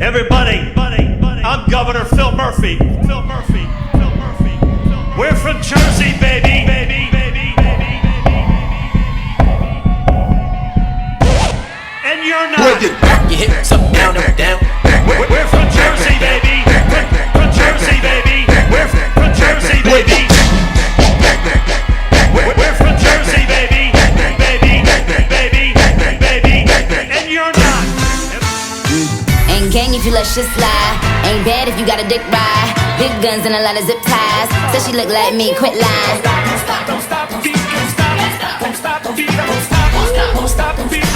Everybody, I'm Governor Phil Murphy. We're from Jersey, baby. And you're not. Break it back, your hips up, down, up, down. We're from Jersey, baby. From Jersey, baby. We're from Jersey, baby. We're from Jersey, baby. Baby. And you're not. Ain't gang if you let shit slide. Ain't bad if you got a dick ride. Big guns and a lot of zip ties. Said she look like me, quit lying. Don't stop the beat. Don't stop the beat. Don't stop the beat.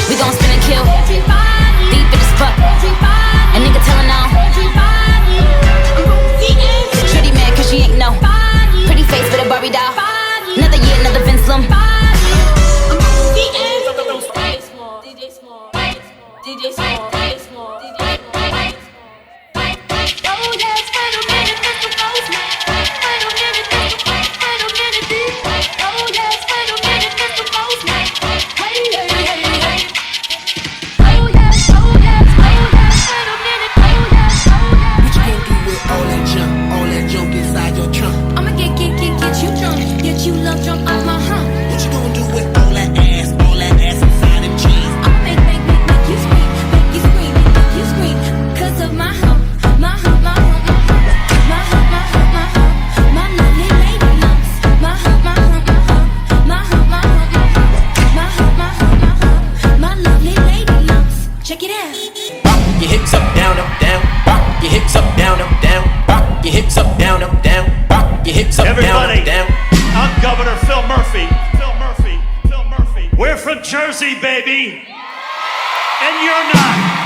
We gon' spin and kill. Deep in this fuck. A nigga tellin' on. Shorty mad cause she ain't no pretty face with a Barbie doll. Another year, another Vince Lum. DJ Small. Everybody, I'm Governor Phil Murphy. We're from Jersey, baby. And you're not.